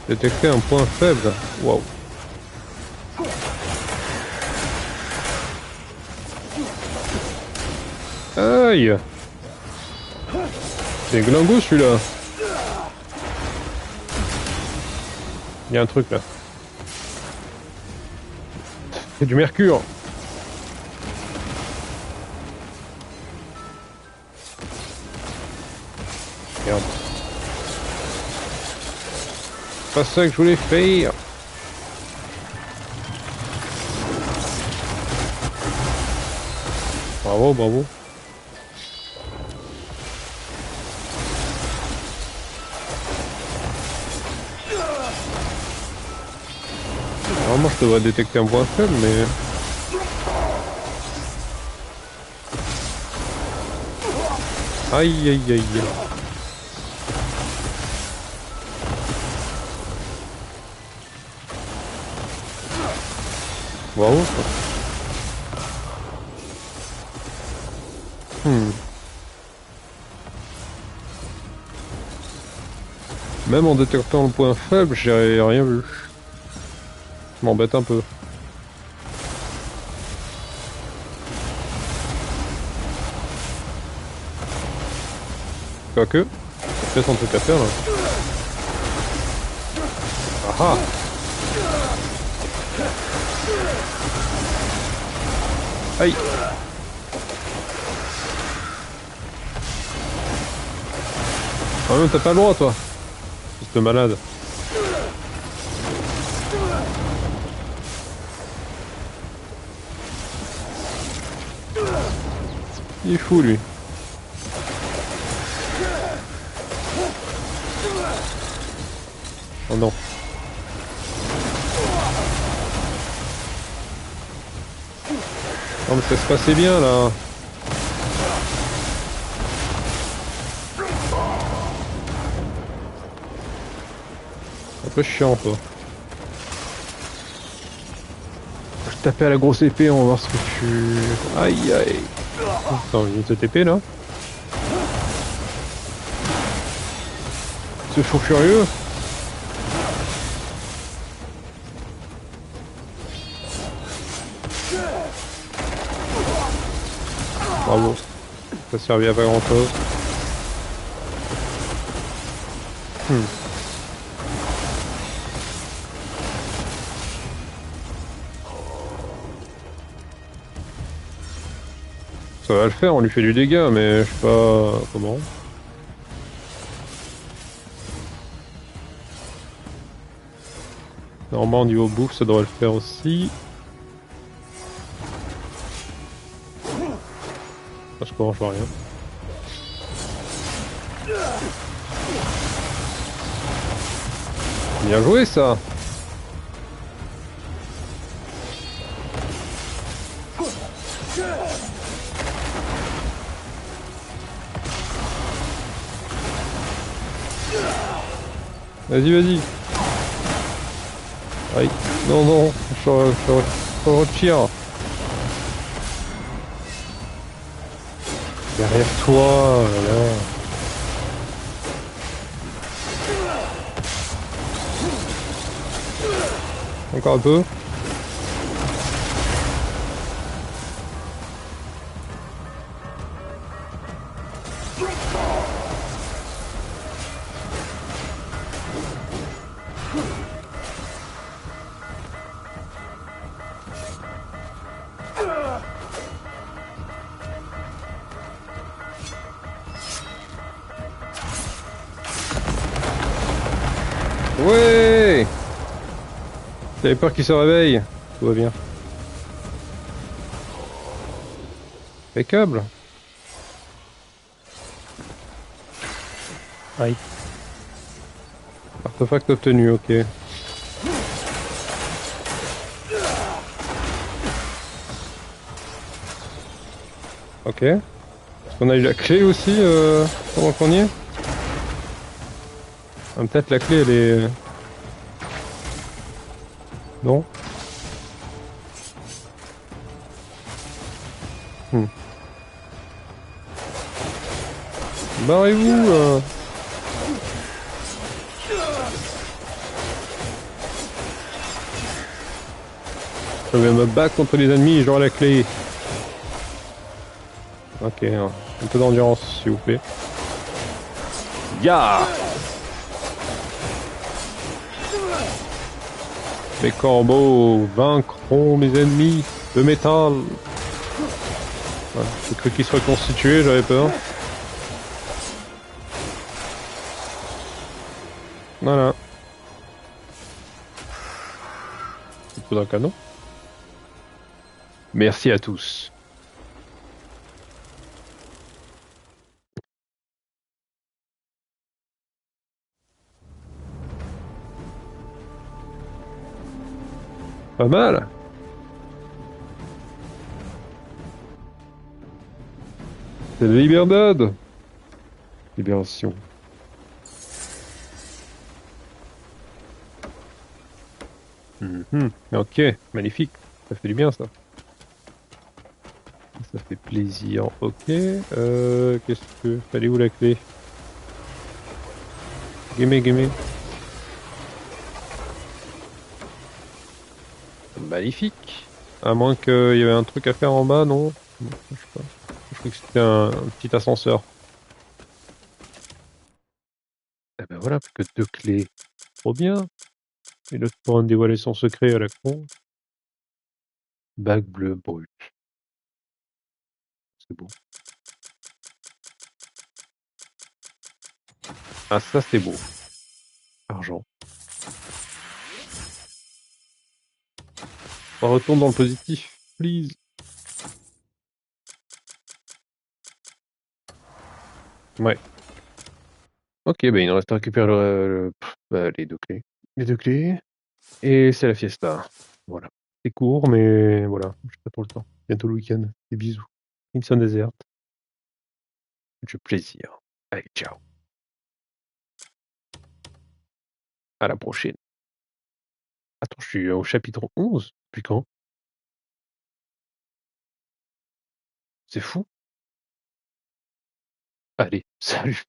Détecter un point faible. Waouh. Aïe. C'est glingo celui-là. Il y a un truc là. C'est du mercure. Merde. C'est pas ça que je voulais faire. Bravo, bravo. Normalement je devrais détecter un point faible, mais... Aïe aïe aïe. Bravo. Même en détectant le point faible, j'ai rien vu. Je m'embête un peu. Quoique, peut-être un truc à faire là. Ah ah. Aïe. Ah non, t'as pas le droit toi. Fils de malade. Il est fou lui. Oh non. Non mais ça se passait bien là. Un peu chiant quoi. Je vais taper à la grosse épée, on va voir ce que tu... Aïe aïe. Attends, une cette épée là. Ce fou furieux. Bravo. Ça servait à pas grand chose. Ça va le faire, on lui fait du dégât, mais je sais pas comment. Normalement au niveau bouffe ça devrait le faire aussi. Parce que je vois rien. Bien joué ça. Vas-y, vas-y. Aïe. Non, non, je retire. Derrière toi, là. Encore un peu. Ouais! J'avais peur qu'il se réveille. Tout va bien. Impeccable. Aïe. Artefact obtenu, ok. Ok. Est-ce qu'on a eu la clé aussi pendant qu'on y est? Ah, peut-être la clé elle est... Non? Barrez-vous Je vais me battre contre les ennemis et j'aurai la clé. Ok, un peu d'endurance s'il vous plaît. Ya! Mes corbeaux vaincront mes ennemis de métal. Voilà, j'ai cru qu'ils se reconstituaient, j'avais peur. Voilà. C'est tout d'un canon. Merci à tous. Pas mal. C'est la Liberdad. Libération. Ok, magnifique. Ça fait du bien ça. Ça fait plaisir. Ok. Qu'est-ce que... Fallait où la clé? Gimme. Magnifique. À moins qu'il y avait un truc à faire en bas, non? Non, je sais pas. Je croyais que c'était un petit ascenseur. Eh ben voilà, plus que 2 clés. Trop bien. Et l'autre pourra dévoiler son secret à la con. Bague bleue brute. C'est beau. Ah, ça c'est beau. Argent. On retourne dans le positif, please. Ouais. Ok, ben il nous reste à récupérer les 2 clés. Les 2 clés. Et c'est la fiesta. Voilà. C'est court, mais voilà. J'ai pas trop le temps. Bientôt le week-end. Des bisous. Crimson Desert. Du plaisir. Allez, ciao. À la prochaine. Attends, je suis au chapitre 11. Depuis quand? C'est fou. Allez, salut.